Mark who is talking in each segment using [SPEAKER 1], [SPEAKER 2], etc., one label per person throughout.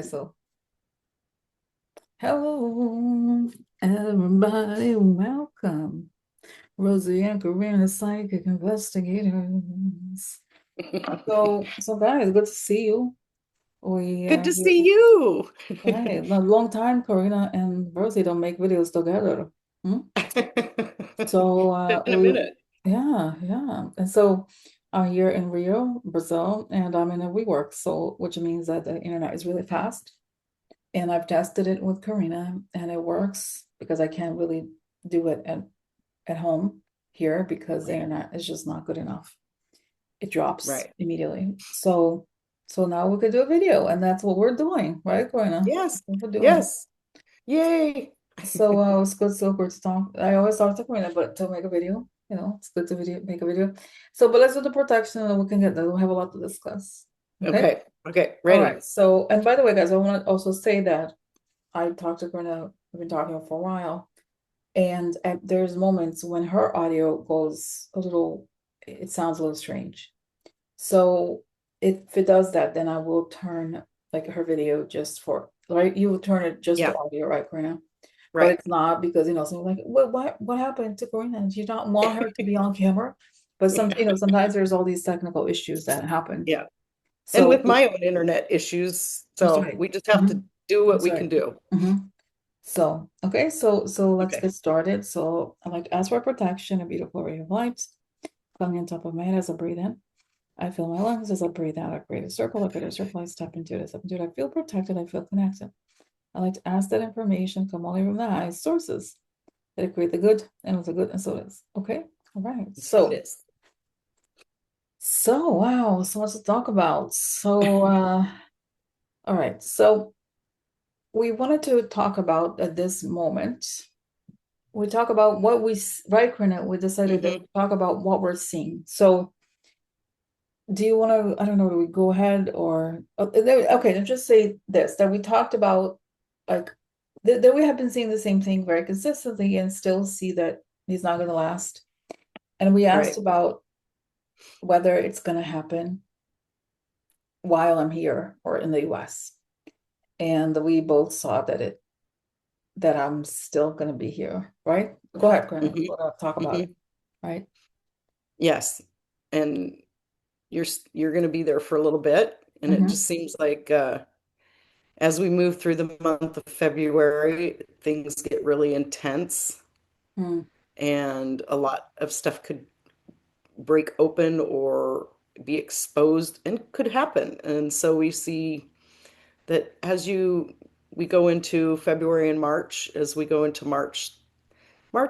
[SPEAKER 1] So, hello, everybody, welcome. Rosie and Corina, psychic investigators. So guys, good to see you. We
[SPEAKER 2] Good to see you.
[SPEAKER 1] right, a long time. Corina and Rosie don't make videos together. Hmm? So
[SPEAKER 2] It's been a minute.
[SPEAKER 1] yeah, and so I'm here in Rio, Brazil, and I'm in a WeWork, so which means that the internet is really fast. And I've tested it with Corina and it works because I can't really do it at home here because the
[SPEAKER 2] Right,
[SPEAKER 1] internet is just not good enough. It drops
[SPEAKER 2] right.
[SPEAKER 1] immediately. So now we could do a video and that's what we're doing, right, Corina?
[SPEAKER 2] Yes,
[SPEAKER 1] That's what we're doing.
[SPEAKER 2] yes. Yay.
[SPEAKER 1] So it's good, so good to talk. I always talk to Corina, but to make a video, it's good to make a video. So, but let's do the protection and then we can get there. We'll have a lot to discuss. Okay.
[SPEAKER 2] Okay, okay,
[SPEAKER 1] All
[SPEAKER 2] ready.
[SPEAKER 1] right. So, and by the way, guys, I want to also say that I talked to Corina, we've been talking for a while, and there's moments when her audio goes a little, it sounds a little strange. So if it does that, then I will turn like her video just for, right? You will turn it just to
[SPEAKER 2] Yeah,
[SPEAKER 1] audio, right, Corina? But
[SPEAKER 2] right.
[SPEAKER 1] it's not because, someone like, what happened to Corina? And you don't want her to be on camera. But sometimes there's all these technical issues that happen.
[SPEAKER 2] Yeah. And
[SPEAKER 1] So
[SPEAKER 2] with my own internet issues,
[SPEAKER 1] that's
[SPEAKER 2] so
[SPEAKER 1] right.
[SPEAKER 2] we just have to
[SPEAKER 1] Mhm.
[SPEAKER 2] do what
[SPEAKER 1] That's
[SPEAKER 2] we
[SPEAKER 1] right.
[SPEAKER 2] can do.
[SPEAKER 1] Mhm. So, okay, so let's
[SPEAKER 2] Okay.
[SPEAKER 1] get started. So I like to ask for protection, a beautiful ray of light coming on top of my head as I breathe in. I feel my lungs as I breathe out. I create a circle, I create a circle, I step into it, I step into it. I feel protected, I feel connected. I like to ask that information come only from the highest sources that create the good and with the good, and so it is. Okay, all right.
[SPEAKER 2] So it is.
[SPEAKER 1] So wow, so much to talk about. All right. So we wanted to talk about at this moment. We talk about what right, Corina, we decided that
[SPEAKER 2] Hmm.
[SPEAKER 1] we talk about what we're seeing. So do you want to, I don't know, do we go ahead or okay, let's just say this, that we talked about like that we have been seeing the same thing very consistently and still see that he's not going to last. And we asked
[SPEAKER 2] Right.
[SPEAKER 1] about whether it's going to happen while I'm here or in the US. And we both saw that I'm still going to be here, right? Go ahead, Corina.
[SPEAKER 2] Hmm.
[SPEAKER 1] We'll talk about it,
[SPEAKER 2] Hmm.
[SPEAKER 1] right?
[SPEAKER 2] Yes. And you're going to be there for a little bit, and it
[SPEAKER 1] Mm-hmm.
[SPEAKER 2] just seems like as we move through the month of February, things get really intense
[SPEAKER 1] Mm,
[SPEAKER 2] and a lot of stuff could break open or be exposed and could happen. And so we see that we go into February and March, as we go into March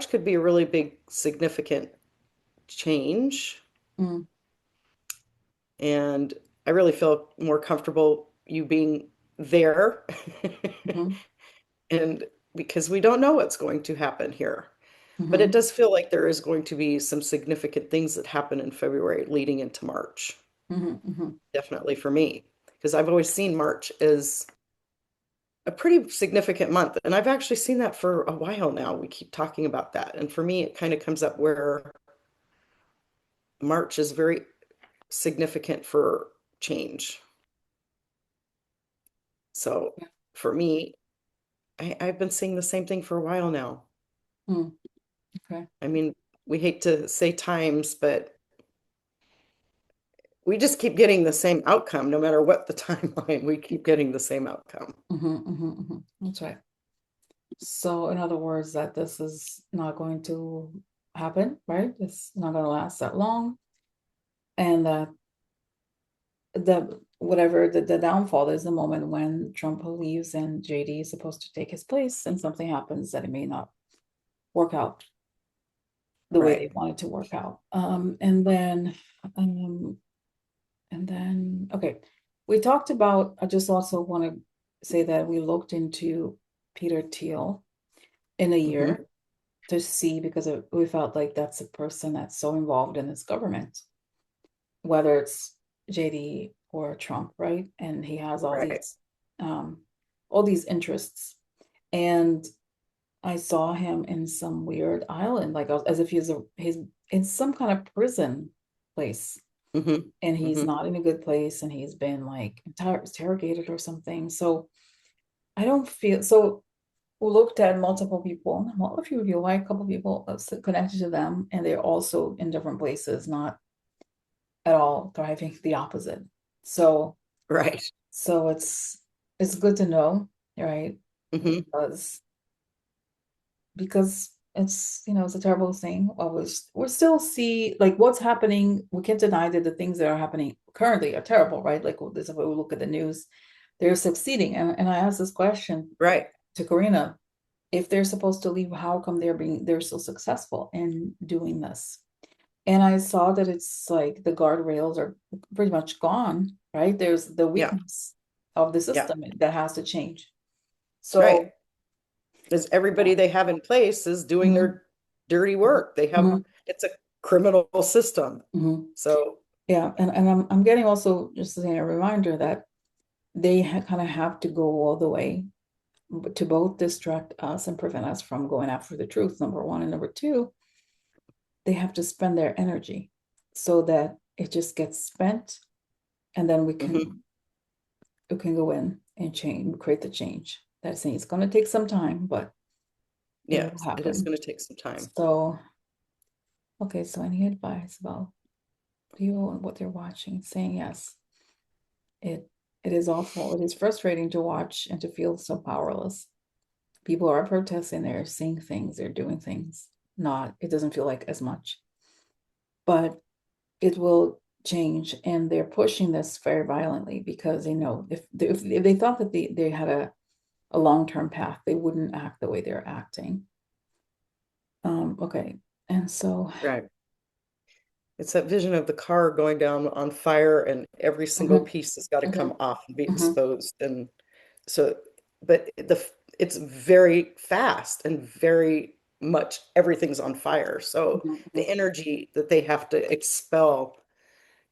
[SPEAKER 2] could be a really big, significant change.
[SPEAKER 1] mm,
[SPEAKER 2] And I really feel more comfortable you being there.
[SPEAKER 1] mm-hmm,
[SPEAKER 2] And because we don't know what's going to happen here. But it
[SPEAKER 1] mm-hmm,
[SPEAKER 2] does feel like there is going to be some significant things that happen in February leading into March,
[SPEAKER 1] mm-hmm, mm-hmm.
[SPEAKER 2] definitely for me, because I've always seen March as a pretty significant month. And I've actually seen that for a while now. We keep talking about that. And for me, it kind of comes up where March is very significant for change. So
[SPEAKER 1] Yeah.
[SPEAKER 2] for me, I've been seeing the same thing for a while now.
[SPEAKER 1] Mm, okay.
[SPEAKER 2] I mean, we hate to say times, but we just keep getting the same outcome no matter what the timeline. We keep getting the same outcome.
[SPEAKER 1] Mm-hmm, mm-hmm, mm-hmm. That's right. So, in other words, that this is not going to happen, right? It's not going to last that long, and that the whatever the downfall is the moment when Trump leaves and JD is supposed to take his place, and something happens that it may not work out the way they
[SPEAKER 2] Right.
[SPEAKER 1] want it to work out. Um, and then, okay, we talked about. I just also want to say that we looked into Peter Thiel in a
[SPEAKER 2] Hmm.
[SPEAKER 1] year to see because we felt like that's a person that's so involved in this government, whether it's JD or Trump, right? And he has
[SPEAKER 2] Right.
[SPEAKER 1] um, all these interests. And I saw him in some weird island, like as if he's in some kind of prison place.
[SPEAKER 2] Hmm.
[SPEAKER 1] and he's
[SPEAKER 2] Hmm.
[SPEAKER 1] not in a good place, and he's been like interrogated or something. So I don't feel so. We looked at multiple people, well, a few people, like a couple people connected to them, and they're also in different places, not at all thriving, the opposite. So,
[SPEAKER 2] Right.
[SPEAKER 1] so it's good to know, right?
[SPEAKER 2] Hmm.
[SPEAKER 1] Because it's it's a terrible thing. Always we still see like what's happening. We can't deny that the things that are happening currently are terrible, right? Like this, if we look at the news, they're succeeding. And I asked this question
[SPEAKER 2] Right.
[SPEAKER 1] to Corina: if they're supposed to leave, how come they're so successful in doing this? And I saw that it's like the guardrails are pretty much gone, right? There's the
[SPEAKER 2] Yeah.
[SPEAKER 1] weakness of the
[SPEAKER 2] Yeah.
[SPEAKER 1] system that has to change.
[SPEAKER 2] Right.
[SPEAKER 1] So,
[SPEAKER 2] Because everybody they have in place is doing
[SPEAKER 1] mhm,
[SPEAKER 2] their dirty work. They have,
[SPEAKER 1] mhm,
[SPEAKER 2] it's a criminal system.
[SPEAKER 1] mhm.
[SPEAKER 2] So,
[SPEAKER 1] Yeah, and I'm getting also just a reminder that they kind of have to go all the way to both distract us and prevent us from going after the truth, number one, and number two, they have to spend their energy so that it just gets spent, and then
[SPEAKER 2] mhm.
[SPEAKER 1] we can go in and change, create the change. That's saying it's going to take some time, but it will
[SPEAKER 2] Yes, it is
[SPEAKER 1] happen.
[SPEAKER 2] going to take some time.
[SPEAKER 1] So, okay, so any advice about people and what they're watching? Saying yes, it it is awful. It is frustrating to watch and to feel so powerless. People are protesting, they're seeing things, they're doing things. Not, it doesn't feel like as much, but it will change. And they're pushing this very violently because they know if they thought that they had a long-term path, they wouldn't act the way they're acting. Okay. And so,
[SPEAKER 2] Right. It's that vision of the car going down on fire and every single
[SPEAKER 1] mhm,
[SPEAKER 2] piece has got to come
[SPEAKER 1] mhm,
[SPEAKER 2] off and be
[SPEAKER 1] mhm,
[SPEAKER 2] exposed. And so, but it's very fast and very much everything's on fire. So
[SPEAKER 1] mhm,
[SPEAKER 2] the energy that they have to expel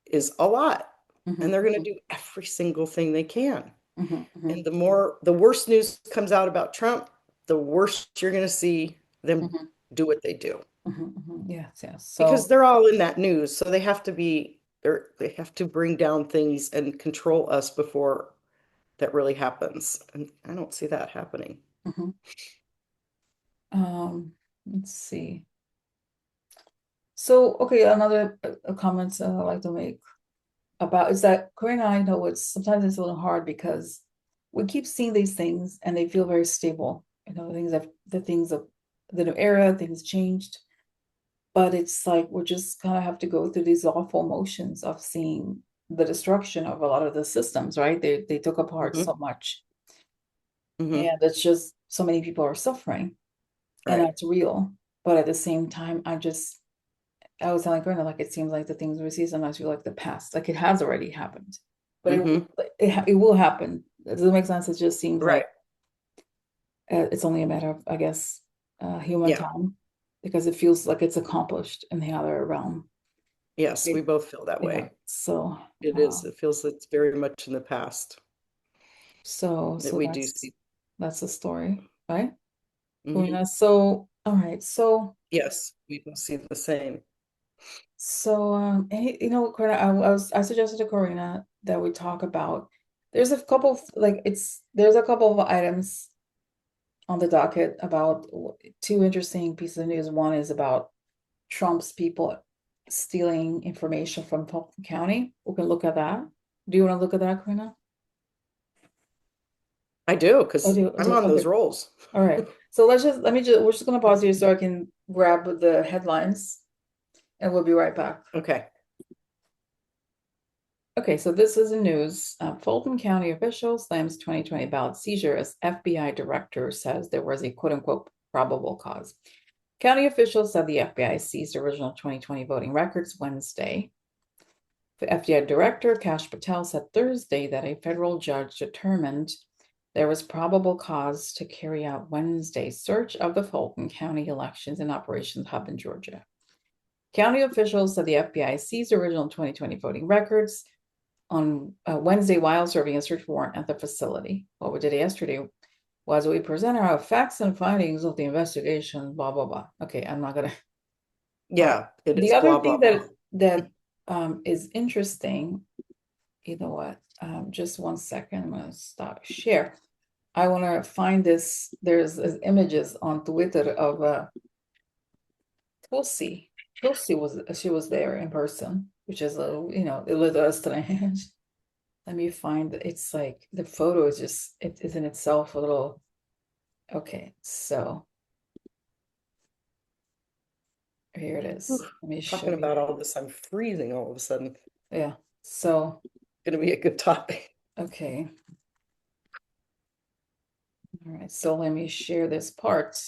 [SPEAKER 2] is a lot. And
[SPEAKER 1] mhm,
[SPEAKER 2] they're going to
[SPEAKER 1] mhm,
[SPEAKER 2] do every single thing they can.
[SPEAKER 1] mhm,
[SPEAKER 2] And
[SPEAKER 1] mhm,
[SPEAKER 2] the worse news comes out about Trump, the worse you're going to see them
[SPEAKER 1] mhm,
[SPEAKER 2] do what they do.
[SPEAKER 1] mhm, mhm. Yes, yes.
[SPEAKER 2] Because
[SPEAKER 1] So,
[SPEAKER 2] they're all in that news, so they have to bring down things and control us before that really happens. And I don't see that happening.
[SPEAKER 1] mhm. Let's see. So, okay, another comment I'd like to make about is that Corey and I know it's sometimes it's a little hard because we keep seeing these things and they feel very stable. Things of the new era, things changed, but it's like we're just kind of have to go through these awful emotions of seeing the destruction of a lot of the systems, right? They took apart
[SPEAKER 2] Hmm.
[SPEAKER 1] so much,
[SPEAKER 2] Hmm.
[SPEAKER 1] and it's just so many people are suffering, and
[SPEAKER 2] Right.
[SPEAKER 1] that's real. But at the same time, I was telling Brenda, like it seems like the things we see sometimes feel like the past, like it has already happened, but
[SPEAKER 2] Hmm.
[SPEAKER 1] it will happen. It doesn't make sense. It just seems like
[SPEAKER 2] Right.
[SPEAKER 1] it's only a matter of, I guess, human
[SPEAKER 2] Yeah.
[SPEAKER 1] time, because it feels like it's accomplished in the other realm.
[SPEAKER 2] Yes, we
[SPEAKER 1] It-
[SPEAKER 2] both feel that
[SPEAKER 1] yeah.
[SPEAKER 2] way.
[SPEAKER 1] So,
[SPEAKER 2] It is. It feels it's very much in the past that
[SPEAKER 1] so
[SPEAKER 2] we do see.
[SPEAKER 1] that's the story, right?
[SPEAKER 2] Hmm.
[SPEAKER 1] Karina. So, all right.
[SPEAKER 2] Yes, we both see the same.
[SPEAKER 1] Karina, I suggested to Karina that we talk about. There's a couple of items on the docket about two interesting pieces of news. One is about Trump's people stealing information from Fulton County. We can look at that. Do you want to look at that, Karina?
[SPEAKER 2] I do,
[SPEAKER 1] Oh,
[SPEAKER 2] because I'm on those
[SPEAKER 1] okay.
[SPEAKER 2] rolls.
[SPEAKER 1] All right. So we're just gonna pause here so I can grab the headlines and we'll be right back.
[SPEAKER 2] Okay.
[SPEAKER 1] Okay, so this is the news. Fulton County official slams 2020 ballot seizure as FBI director says there was a quote unquote probable cause. County officials said the FBI seized original 2020 voting records Wednesday. The FBI director, Kash Patel, said Thursday that a federal judge determined there was probable cause to carry out Wednesday's search of the Fulton County elections and operations hub in Georgia. County officials said the FBI seized original 2020 voting records on Wednesday while serving a search warrant at the facility. What we did yesterday was we presented our facts and findings of the investigation, blah, blah, blah. Okay, I'm not going to. All right.
[SPEAKER 2] Yeah, it
[SPEAKER 1] The
[SPEAKER 2] is
[SPEAKER 1] other
[SPEAKER 2] blah, blah,
[SPEAKER 1] thing
[SPEAKER 2] blah.
[SPEAKER 1] that is interesting. You know what? Just 1 second. I'm gonna stop share. I want to find this. There's images on Twitter of Tulsi. Tulsi was there in person, which is a little strange. Let me find it's like the photo is just it is in itself a little okay. So here it is.
[SPEAKER 2] Whew.
[SPEAKER 1] Let me show
[SPEAKER 2] Talking
[SPEAKER 1] you.
[SPEAKER 2] about all this, I'm freezing all of a sudden.
[SPEAKER 1] Yeah. So
[SPEAKER 2] Going to be a good topic.
[SPEAKER 1] okay. All right. So let me share this part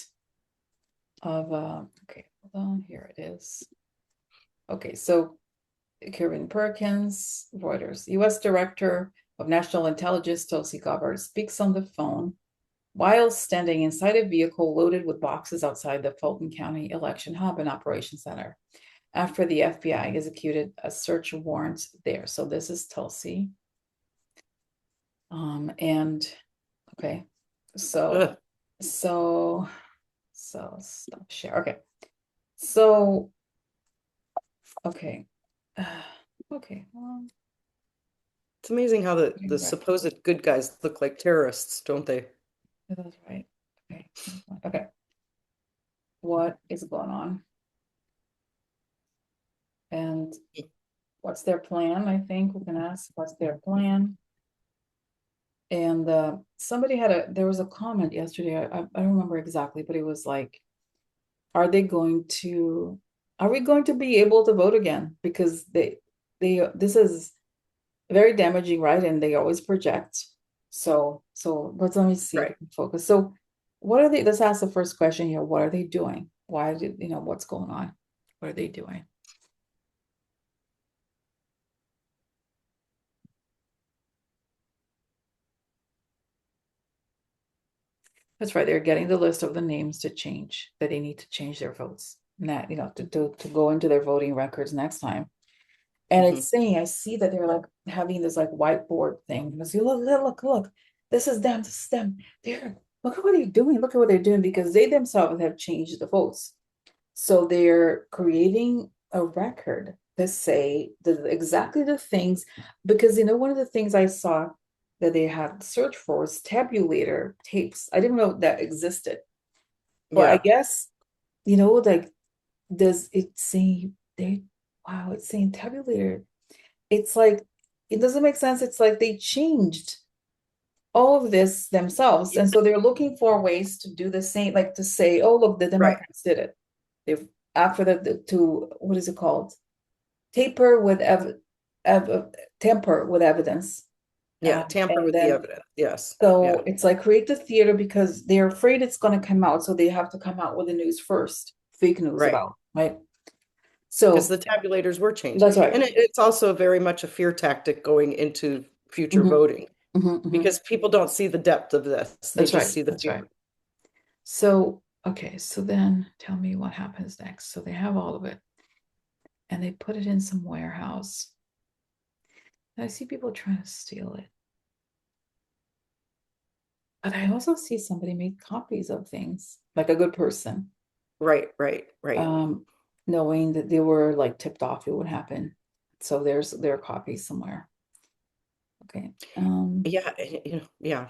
[SPEAKER 1] of okay, hold on. Here it is. Okay, so Kevin Perkins, Reuters, U.S. Director of National Intelligence Tulsi Gabbard speaks on the phone while standing inside a vehicle loaded with boxes outside the Fulton County Election Hub and Operations Center after the FBI executed a search warrant there. So this is Tulsi. And okay, so
[SPEAKER 2] Ugh.
[SPEAKER 1] so so stop share. Okay, so okay, okay. Well,
[SPEAKER 2] It's amazing how the
[SPEAKER 1] right.
[SPEAKER 2] supposed good guys look like terrorists, don't they?
[SPEAKER 1] That's right. Okay. Okay. What is going on? And what's their plan? I think we can ask what's their plan. And somebody there was a comment yesterday. I don't remember exactly, but it was like, are we going to be able to vote again? Because this is very damaging, right? And they always project. But let me see if we
[SPEAKER 2] Right.
[SPEAKER 1] can focus. So what are they? Let's ask the first question here. What are they doing? What's going on? What are they doing? That's right. They're getting the list of the names to change, that they need to change their votes. Not, to go into their voting records next time. And
[SPEAKER 2] Hmm.
[SPEAKER 1] it's saying, I see that they're like having this like whiteboard thing. And I see, look, this is them, look at what they're doing. Look at what they're doing because they themselves have changed the votes. So they're creating a record to say exactly the things, because one of the things I saw that they had searched for was tabulator tapes. I didn't know that existed, but I
[SPEAKER 2] Yeah.
[SPEAKER 1] guess like does it say they? Wow, it's saying tabulator. It's like it doesn't make sense. It's like they changed all of this themselves, and so they're looking for ways to do the same, like to say, "Oh, look, the
[SPEAKER 2] Right.
[SPEAKER 1] Democrats did it." They've after to what is it called? Taper with ev tamper with evidence,
[SPEAKER 2] Yeah. Tamper
[SPEAKER 1] and
[SPEAKER 2] with the
[SPEAKER 1] then
[SPEAKER 2] evidence. Yes.
[SPEAKER 1] so
[SPEAKER 2] Yeah.
[SPEAKER 1] it's like create the theater because they're afraid it's going to come out, so they have to come out with the news first, fake news
[SPEAKER 2] Right.
[SPEAKER 1] about, right?
[SPEAKER 2] Because
[SPEAKER 1] So
[SPEAKER 2] the tabulators were changed.
[SPEAKER 1] that's right.
[SPEAKER 2] And it's also very much a fear tactic going into future
[SPEAKER 1] Hmm.
[SPEAKER 2] voting
[SPEAKER 1] Hmm.
[SPEAKER 2] because people don't see the depth of this. They
[SPEAKER 1] That's
[SPEAKER 2] just
[SPEAKER 1] right.
[SPEAKER 2] see the
[SPEAKER 1] That's
[SPEAKER 2] fear.
[SPEAKER 1] right. So, okay, so then tell me what happens next. So they have all of it and they put it in some warehouse. And I see people trying to steal it. But I also see somebody make copies of things, like a good person,
[SPEAKER 2] Right, right, right.
[SPEAKER 1] um, knowing that they were like tipped off it would happen. So there are copies somewhere. Okay.
[SPEAKER 2] Yeah, yeah.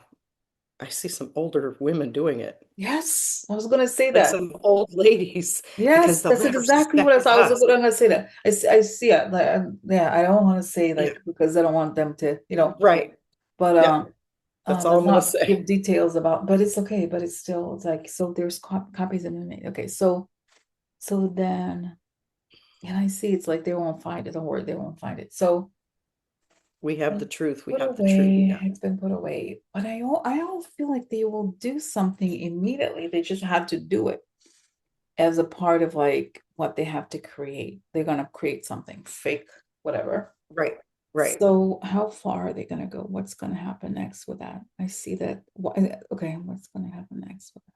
[SPEAKER 2] I see some older women doing it,
[SPEAKER 1] Yes, I was gonna say
[SPEAKER 2] like
[SPEAKER 1] that.
[SPEAKER 2] some old ladies, because
[SPEAKER 1] Yes,
[SPEAKER 2] they'll
[SPEAKER 1] that's
[SPEAKER 2] never
[SPEAKER 1] exactly what I
[SPEAKER 2] suspect
[SPEAKER 1] saw. I was
[SPEAKER 2] us.
[SPEAKER 1] gonna say that. I see it. Like, yeah, I don't want to say
[SPEAKER 2] Yeah,
[SPEAKER 1] like because I don't want them to,
[SPEAKER 2] right.
[SPEAKER 1] but
[SPEAKER 2] Yeah, that's all
[SPEAKER 1] let's
[SPEAKER 2] I'm gonna
[SPEAKER 1] not
[SPEAKER 2] say.
[SPEAKER 1] give details about. But it's okay. But it's like so. There's copies in it. Okay, so then, and I see it's like they won't find it. Don't worry, they won't find it. So
[SPEAKER 2] We have the truth. We
[SPEAKER 1] put
[SPEAKER 2] have the truth.
[SPEAKER 1] away.
[SPEAKER 2] Yeah.
[SPEAKER 1] It's been put away. But I all feel like they will do something immediately. They just have to do it as a part of like what they have to create. They're gonna create something fake, whatever.
[SPEAKER 2] Right, right.
[SPEAKER 1] So how far are they gonna go? What's gonna happen next with that? I see that. Okay, what's gonna happen next with that?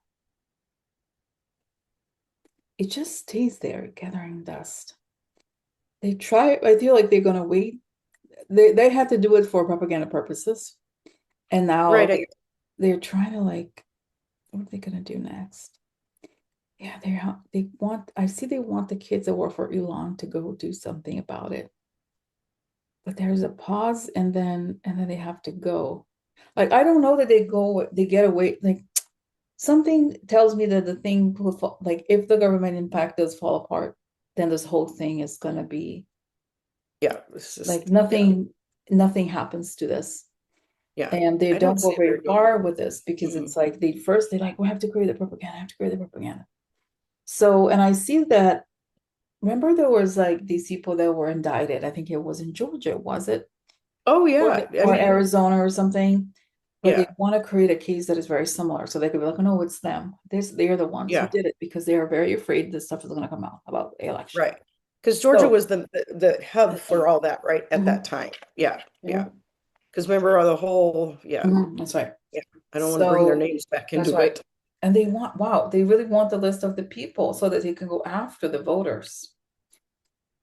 [SPEAKER 1] It just stays there gathering dust. They try, I feel like they're gonna wait. They had to do it for propaganda purposes. And now
[SPEAKER 2] Right.
[SPEAKER 1] they're trying to like, what are they gonna do next? Yeah, they want, I see they want the kids that work for Elon to go do something about it. but there's a pause and then they have to go. Like I don't know that they get away. Like something tells me that the thing will fall, like if the government impact does fall apart, then this whole thing is gonna be
[SPEAKER 2] Yeah, it's
[SPEAKER 1] like
[SPEAKER 2] just, yeah,
[SPEAKER 1] nothing happens to this.
[SPEAKER 2] yeah.
[SPEAKER 1] And they
[SPEAKER 2] I don't
[SPEAKER 1] don't go
[SPEAKER 2] see it
[SPEAKER 1] very
[SPEAKER 2] very good.
[SPEAKER 1] far with this because
[SPEAKER 2] Mm-mm.
[SPEAKER 1] it's like they like, we have to create the propaganda, have to create the propaganda. So, and I see that, remember there was like these people that were indicted. I think it was in Georgia, was it?
[SPEAKER 2] Oh
[SPEAKER 1] Or,
[SPEAKER 2] yeah, I
[SPEAKER 1] or
[SPEAKER 2] mean,
[SPEAKER 1] Arizona or something, where they
[SPEAKER 2] yeah,
[SPEAKER 1] want to create a case that is very similar. So they could be like, oh, no, it's them. They're the ones who
[SPEAKER 2] yeah,
[SPEAKER 1] did it because they are very afraid this stuff is going to come out about the election.
[SPEAKER 2] right. Because Georgia
[SPEAKER 1] So,
[SPEAKER 2] was the hub for all that, right, at that
[SPEAKER 1] mhm,
[SPEAKER 2] time. Yeah,
[SPEAKER 1] yeah,
[SPEAKER 2] yeah. Because remember the whole, yeah,
[SPEAKER 1] that's right.
[SPEAKER 2] yeah. I don't want to bring their
[SPEAKER 1] So
[SPEAKER 2] names back
[SPEAKER 1] that's
[SPEAKER 2] into
[SPEAKER 1] right.
[SPEAKER 2] it.
[SPEAKER 1] And they want, wow, they really want the list of the people so that they can go after the voters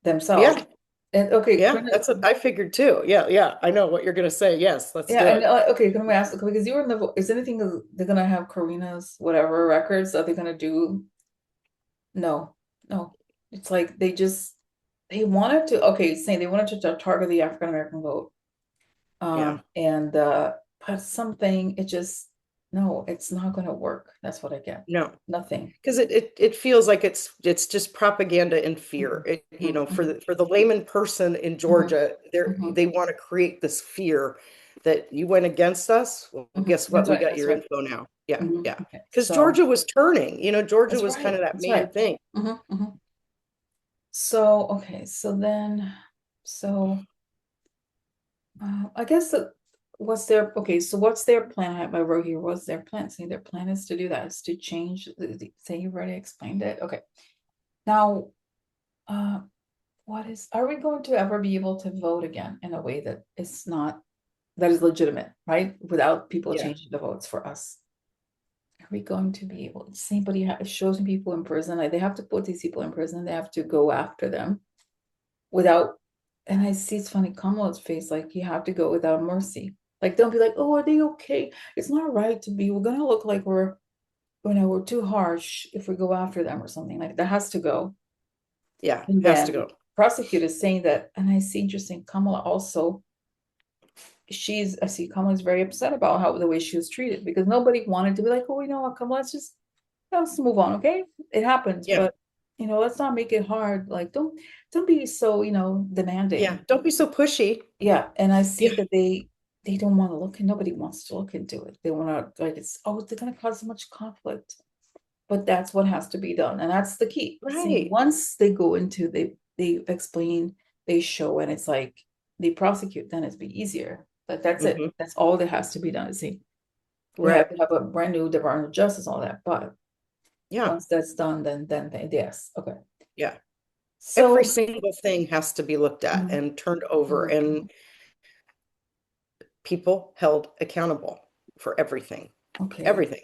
[SPEAKER 1] themselves.
[SPEAKER 2] Yeah,
[SPEAKER 1] And okay,
[SPEAKER 2] yeah, that's what I figured too. Yeah, yeah. I know what you're gonna say. Yes, let's
[SPEAKER 1] yeah,
[SPEAKER 2] do
[SPEAKER 1] and
[SPEAKER 2] it.
[SPEAKER 1] okay, can we ask because you were in the is anything they're gonna have Corina's whatever records? Are they gonna do? No, no. It's like they wanted to saying they wanted to target the African American vote.
[SPEAKER 2] Yeah.
[SPEAKER 1] And but something it just no, it's not gonna work. That's what I get.
[SPEAKER 2] No.
[SPEAKER 1] Nothing.
[SPEAKER 2] Because it feels like it's just propaganda and fear.
[SPEAKER 1] Mhm,
[SPEAKER 2] For
[SPEAKER 1] mhm,
[SPEAKER 2] the layman person in
[SPEAKER 1] mhm,
[SPEAKER 2] Georgia,
[SPEAKER 1] mhm,
[SPEAKER 2] they want to create this fear that you went against us. Well, guess what?
[SPEAKER 1] That's
[SPEAKER 2] We
[SPEAKER 1] right.
[SPEAKER 2] got
[SPEAKER 1] That's
[SPEAKER 2] your
[SPEAKER 1] right.
[SPEAKER 2] info now. Yeah, yeah.
[SPEAKER 1] Okay.
[SPEAKER 2] Because
[SPEAKER 1] So
[SPEAKER 2] Georgia was turning. Georgia
[SPEAKER 1] that's
[SPEAKER 2] was kind
[SPEAKER 1] right.
[SPEAKER 2] of that
[SPEAKER 1] That's
[SPEAKER 2] main
[SPEAKER 1] right.
[SPEAKER 2] thing.
[SPEAKER 1] So okay. So I guess what's their okay? So what's their plan? I wrote here. What's their plan? Saying their plan is to do that. Is to change. Say you've already explained it. Okay. Now, uh, what is? Are we going to ever be able to vote again in a way that is not that is legitimate, right? Without people
[SPEAKER 2] Yeah,
[SPEAKER 1] changing the votes for us. Are we going to be able? Somebody shows me people in prison. Like they have to put these people in prison. They have to go after them without. And I see it's funny, Kamala's face, like you have to go without mercy. Like don't be like, oh, are they okay? It's not right to be. We're gonna look like we're too harsh if we go after them or something. Like that has to go.
[SPEAKER 2] yeah.
[SPEAKER 1] And
[SPEAKER 2] Has to
[SPEAKER 1] then
[SPEAKER 2] go.
[SPEAKER 1] prosecutors saying that, and I see interesting. Kamala also, I see Kamala's very upset about how the way she was treated because nobody wanted to be like, oh, you know what, Kamala, let's move on, okay? It happens,
[SPEAKER 2] Yeah,
[SPEAKER 1] but let's not make it hard. Like, don't be so,
[SPEAKER 2] yeah.
[SPEAKER 1] demanding.
[SPEAKER 2] Don't be so pushy.
[SPEAKER 1] Yeah, and I see
[SPEAKER 2] Yeah,
[SPEAKER 1] that they don't want to look, and nobody wants to look into it. They want to like they're gonna cause so much conflict. But that's what has to be done, and that's the key. See,
[SPEAKER 2] right.
[SPEAKER 1] once they go into they explain, they show, and it's like they prosecute, then it'd be easier. But that's it.
[SPEAKER 2] Hmm.
[SPEAKER 1] That's all that has to be done. See, we have
[SPEAKER 2] Right.
[SPEAKER 1] to have a brand new Department of Justice, all that. But
[SPEAKER 2] Yeah,
[SPEAKER 1] once that's done, then yes, okay.
[SPEAKER 2] yeah. Every
[SPEAKER 1] So,
[SPEAKER 2] single thing has to be looked at
[SPEAKER 1] mhm,
[SPEAKER 2] and turned over,
[SPEAKER 1] mhm,
[SPEAKER 2] and people held accountable for everything.
[SPEAKER 1] okay,
[SPEAKER 2] Everything.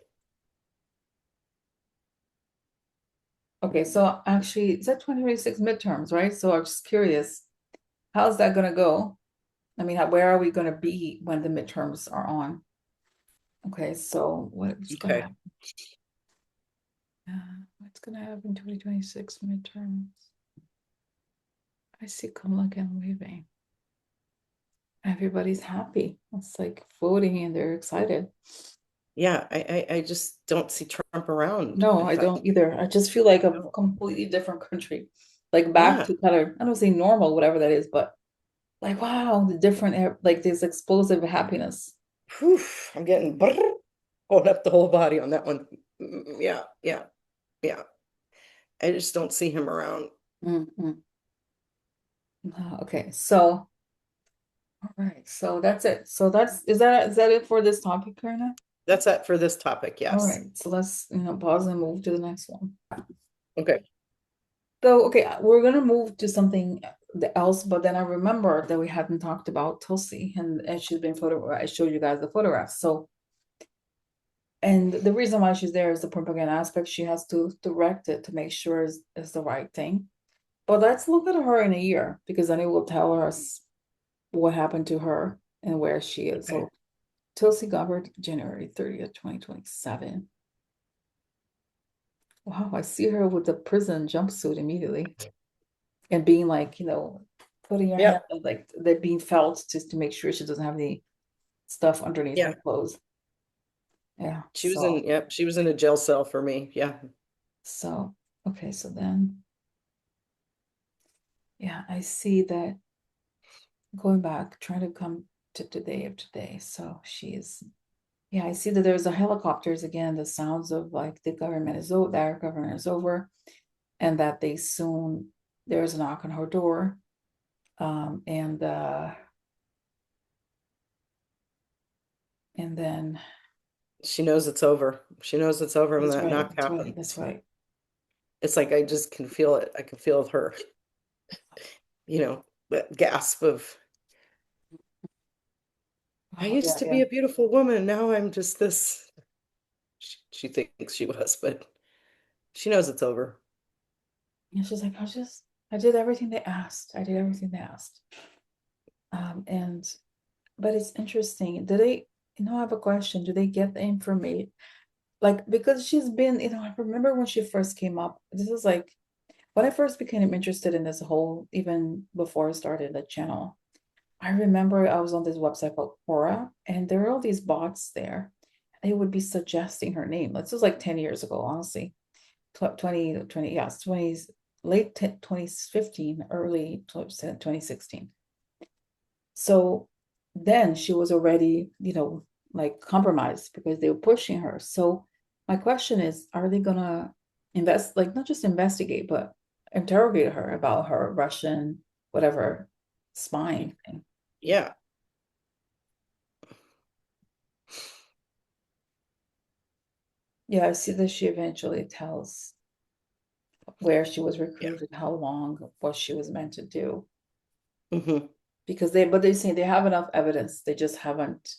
[SPEAKER 1] okay. So actually, it's at 2026 midterms, right? So I'm just curious, how's that gonna go? I mean, where are we gonna be when the midterms are on? Okay, so what's gonna
[SPEAKER 2] Okay.
[SPEAKER 1] happen? What's gonna happen 2026 midterms? I see Kamala again waving. Everybody's happy. It's like voting and they're excited.
[SPEAKER 2] Yeah, I just don't see Trump around
[SPEAKER 1] No,
[SPEAKER 2] at
[SPEAKER 1] I
[SPEAKER 2] that
[SPEAKER 1] don't either. I just feel like a
[SPEAKER 2] time.
[SPEAKER 1] completely different country. Like back
[SPEAKER 2] Yeah.
[SPEAKER 1] to kind of, I don't say normal, whatever that is, but like wow, the different like this explosive happiness.
[SPEAKER 2] Whew, I'm getting going up the whole body on that one. Yeah, yeah, yeah. I just don't see him around.
[SPEAKER 1] Mhm. Okay, so all right, so that's it. So that's is that it for this topic, Karina?
[SPEAKER 2] That's it for this topic.
[SPEAKER 1] All
[SPEAKER 2] Yes.
[SPEAKER 1] right, so let's pause and move to the next one.
[SPEAKER 2] Okay.
[SPEAKER 1] So, okay, we're gonna move to something else, but then I remember that we hadn't talked about Tulsi, and she's been photographed. I showed you guys the photographs. So, and the reason why she's there is the propaganda aspect. She has to direct it to make sure it's the right thing. But let's look at her in a year because then it will tell us what happened to her and where she is.
[SPEAKER 2] Okay.
[SPEAKER 1] So, Tulsi Gabbard, January 30th, 2027. Wow, I see her with the prison jumpsuit immediately and being like, putting your hand,
[SPEAKER 2] Yep.
[SPEAKER 1] like they're being felt just to make sure she doesn't have any stuff underneath her
[SPEAKER 2] Yeah.
[SPEAKER 1] clothes. Yeah.
[SPEAKER 2] She was in, yep, she was in a jail cell for me. Yeah.
[SPEAKER 1] So, okay, so then, yeah, I see that going back, trying to come to today of today. So she's, yeah, I see that there's a helicopters again, the sounds of like the government is over, their government is over, and that they soon, there's a knock on her door. And then
[SPEAKER 2] She knows it's over. She knows it's over when
[SPEAKER 1] that's
[SPEAKER 2] that
[SPEAKER 1] right,
[SPEAKER 2] knock
[SPEAKER 1] that's right,
[SPEAKER 2] happened.
[SPEAKER 1] that's right.
[SPEAKER 2] It's like I just can feel it. I can feel her, that gasp of, I
[SPEAKER 1] Oh,
[SPEAKER 2] used
[SPEAKER 1] yeah,
[SPEAKER 2] to be
[SPEAKER 1] yeah.
[SPEAKER 2] a beautiful woman. Now I'm just this. She thinks she was, but she knows it's over.
[SPEAKER 1] And she's like, I did everything they asked. I did everything they asked. And but it's interesting. Do they, I have a question. Do they get the information? Like, because she's been, I remember when she first came up, this is like when I first became interested in this whole, even before I started the channel, I remember I was on this website called Quora, and there were all these bots there. They would be suggesting her name. This was like 10 years ago, honestly. 20, yes, 20s, late 2015, early 2016. So then she was already, like compromised because they were pushing her. So my question is, are they gonna invest, like not just investigate, but interrogate her about her Russian, whatever, spying thing?
[SPEAKER 2] Yeah.
[SPEAKER 1] Yeah, I see that she eventually tells where she was
[SPEAKER 2] Yeah.
[SPEAKER 1] recruited, how long, what she was meant to do.
[SPEAKER 2] Hmm.
[SPEAKER 1] Because but they say they have enough evidence, they just haven't.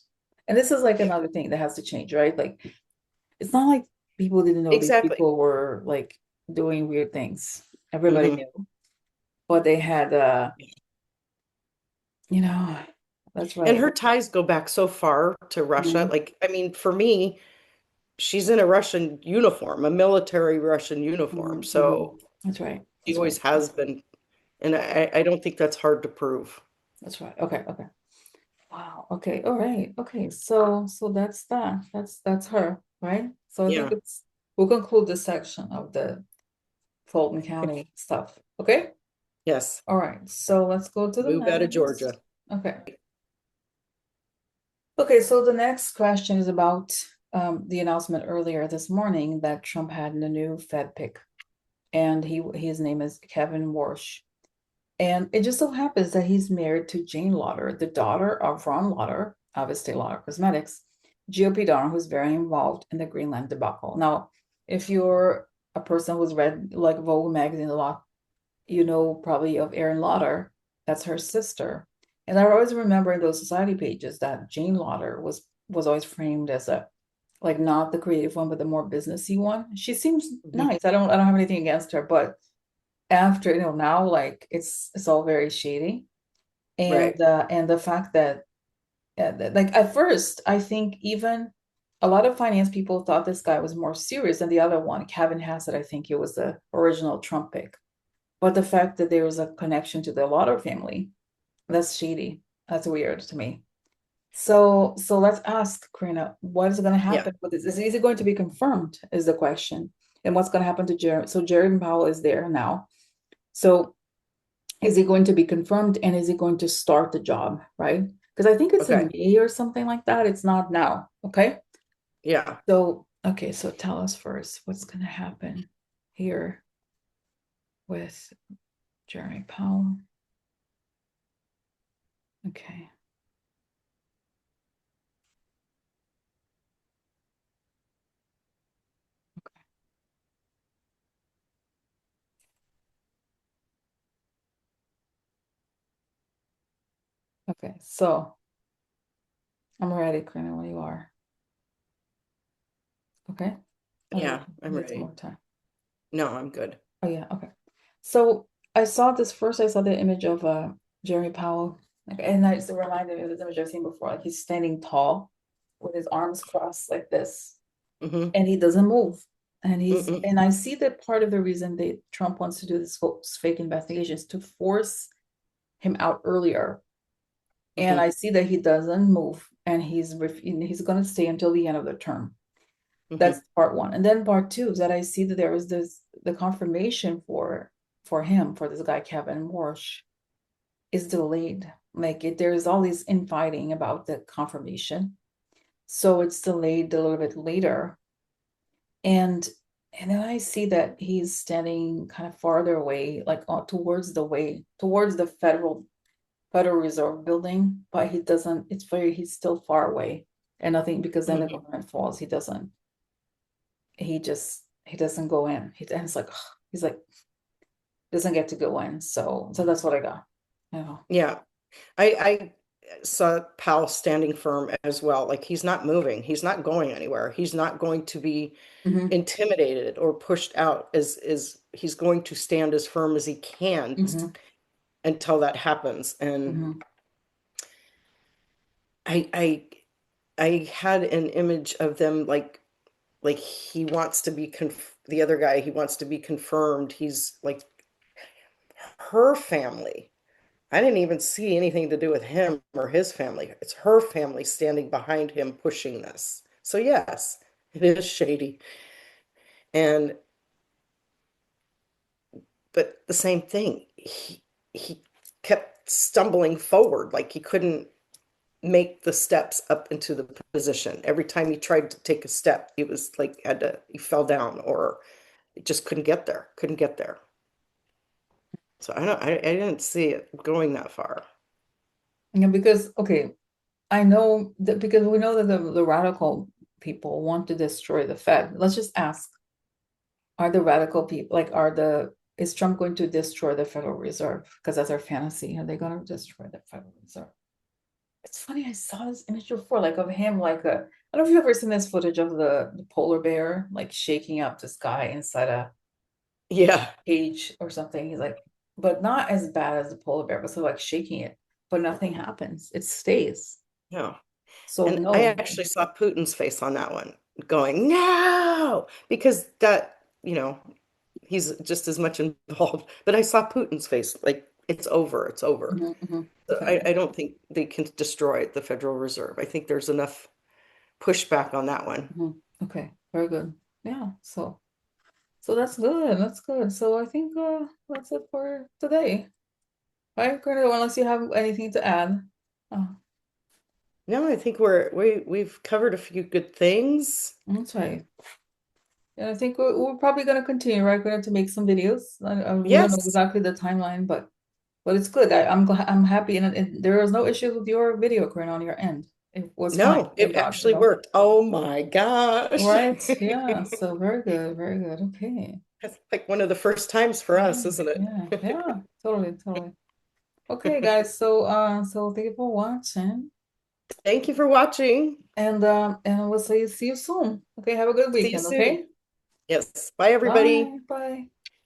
[SPEAKER 1] And this is like
[SPEAKER 2] Yeah.
[SPEAKER 1] another thing that has to change, right? Like it's not like people didn't know these
[SPEAKER 2] Exactly.
[SPEAKER 1] people were like doing weird things. Everybody
[SPEAKER 2] Hmm.
[SPEAKER 1] knew, but they had you know, that's
[SPEAKER 2] And
[SPEAKER 1] right.
[SPEAKER 2] her ties go back so far to Russia.
[SPEAKER 1] Mhm,
[SPEAKER 2] Like, I mean, for me, she's in a Russian uniform, a military Russian uniform.
[SPEAKER 1] mhm, mhm.
[SPEAKER 2] So
[SPEAKER 1] That's right.
[SPEAKER 2] she
[SPEAKER 1] That's right.
[SPEAKER 2] always has been. And I don't think that's hard to prove.
[SPEAKER 1] That's right. Okay, okay. Wow. Okay. All right. Okay. So that's that. That's her, right? So I think
[SPEAKER 2] Yeah.
[SPEAKER 1] we'll conclude this section of the Fulton County stuff. Okay.
[SPEAKER 2] Yes.
[SPEAKER 1] All right. So let's go to the
[SPEAKER 2] Move out of
[SPEAKER 1] next.
[SPEAKER 2] Georgia.
[SPEAKER 1] Okay. Okay. So the next question is about the announcement earlier this morning that Trump had a new Fed pick, and his name is Kevin Warsh. And it just so happens that he's married to Jane Lauder, the daughter of Ron Lauder of Estee Lauder Cosmetics, GOP donor who's very involved in the Greenland debacle. Now, if you're a person who's read like Vogue magazine a lot, you know probably of Erin Lauder. That's her sister. And I always remember in those society pages that Jane Lauder was always framed as a like not the creative one, but the more businessy one. She seems
[SPEAKER 2] Mhm.
[SPEAKER 1] nice. I don't have anything against her, but after now like it's all very shady.
[SPEAKER 2] Right.
[SPEAKER 1] And the fact that like at first I think even a lot of finance people thought this guy was more serious than the other one, Kevin Hassett. I think it was the original Trump pick, but the fact that there was a connection to the Lauder family, that's shady. That's weird to me. So let's ask Corina, what is going to
[SPEAKER 2] Yeah.
[SPEAKER 1] happen with this? Is it going to be confirmed? Is the question. And what's going to happen to Jerry? So Jerry Powell is there now. So is he going to be confirmed and is he going to start the job, right? Because I think it's in
[SPEAKER 2] Okay.
[SPEAKER 1] May or something like that. It's not now. Okay.
[SPEAKER 2] Yeah.
[SPEAKER 1] So, okay. So tell us first what's going to happen here with Jeremy Powell. Okay. Okay. So I'm ready, Karina, when you are. Okay. Oh, you
[SPEAKER 2] Yeah. I'm
[SPEAKER 1] need some
[SPEAKER 2] ready.
[SPEAKER 1] more time.
[SPEAKER 2] No, I'm good.
[SPEAKER 1] Oh, yeah. Okay. So I saw this first, I saw the image of Jeremy Powell. Okay, and I just reminded me of this image I've seen before. Like he's standing tall with his arms crossed like this,
[SPEAKER 2] Hmm.
[SPEAKER 1] and he doesn't move.
[SPEAKER 2] Mm-mm.
[SPEAKER 1] And I see that part of the reason that Trump wants to do this fake investigation is to force him out earlier. And
[SPEAKER 2] Hmm.
[SPEAKER 1] I see that he doesn't move, and he's going to stay until the end of the term. That's
[SPEAKER 2] Hmm.
[SPEAKER 1] part one. And then part two is that I see that there is this the confirmation for him, for this guy Kevin Warsh, is delayed. Like there's all these infighting about the confirmation. So it's delayed a little bit later. And and then I see that he's standing kind of farther away, like towards the Federal Reserve building, but he doesn't, he's still far away. And nothing, because then the
[SPEAKER 2] Hmm.
[SPEAKER 1] government falls. He doesn't go in. And it's like, he's like, doesn't get to go in. So that's what I got. Yeah.
[SPEAKER 2] Yeah. I saw Powell standing firm as well. Like he's not moving. He's not going anywhere. He's not going to be
[SPEAKER 1] Mm-hmm.
[SPEAKER 2] intimidated or pushed out as he's going to stand as firm as he can
[SPEAKER 1] Mm-hmm.
[SPEAKER 2] until that happens. And
[SPEAKER 1] Mm-hmm.
[SPEAKER 2] I I I had an image of them like he wants to be the other guy, he wants to be confirmed. He's like her family. I didn't even see anything to do with him or his family. It's her family standing behind him pushing this. So yes, it is shady. And but the same thing, he kept stumbling forward like he couldn't make the steps up into the position. Every time he tried to take a step, he was like he fell down or just couldn't get there, couldn't get there. So I didn't see it going that far.
[SPEAKER 1] Yeah, because okay, I know that because we know that the radical people want to destroy the Fed. Let's just ask, are the radical people like are the is Trump going to destroy the Federal Reserve? Because that's our fantasy. Are they going to destroy the Federal Reserve? It's funny, I saw this image before, like of him, like a I don't know if you've ever seen this footage of the polar bear like shaking up this guy inside a
[SPEAKER 2] Yeah,
[SPEAKER 1] cage or something. He's like, but not as bad as the polar bear, but so like shaking it, but nothing happens. It stays.
[SPEAKER 2] yeah.
[SPEAKER 1] So
[SPEAKER 2] And I
[SPEAKER 1] no.
[SPEAKER 2] actually saw Putin's face on that one going, no, because he's just as much involved. But I saw Putin's face like, it's over, it's over.
[SPEAKER 1] Mhm, mhm.
[SPEAKER 2] So
[SPEAKER 1] Okay.
[SPEAKER 2] I don't think they can destroy the Federal Reserve. I think there's enough pushback on that one.
[SPEAKER 1] Mhm. Okay. Very good. Yeah. So that's good. That's good. So I think that's it for today. Right, Corina, unless you have anything to add. Oh,
[SPEAKER 2] No, I think we've covered a few good things.
[SPEAKER 1] that's right. And I think we're probably going to continue, right? We're going to make some videos. We don't know
[SPEAKER 2] Yes.
[SPEAKER 1] exactly the timeline, but it's good. I'm glad, I'm happy, and there was no issues with your video, Corina, on your end. It was fine.
[SPEAKER 2] No,
[SPEAKER 1] Thank
[SPEAKER 2] it
[SPEAKER 1] God,
[SPEAKER 2] actually worked. Oh my gosh.
[SPEAKER 1] Right? Yeah. So very good. Very good. Okay.
[SPEAKER 2] That's like one of the first times for
[SPEAKER 1] Yeah.
[SPEAKER 2] us, isn't
[SPEAKER 1] Yeah.
[SPEAKER 2] it?
[SPEAKER 1] Yeah. Totally. Totally. Okay, guys. So thank you for watching,
[SPEAKER 2] Thank you for watching.
[SPEAKER 1] and we'll see you soon. Okay. Have a good
[SPEAKER 2] See you
[SPEAKER 1] weekend.
[SPEAKER 2] soon.
[SPEAKER 1] Okay.
[SPEAKER 2] Yes. Bye, everybody.
[SPEAKER 1] Bye. Bye.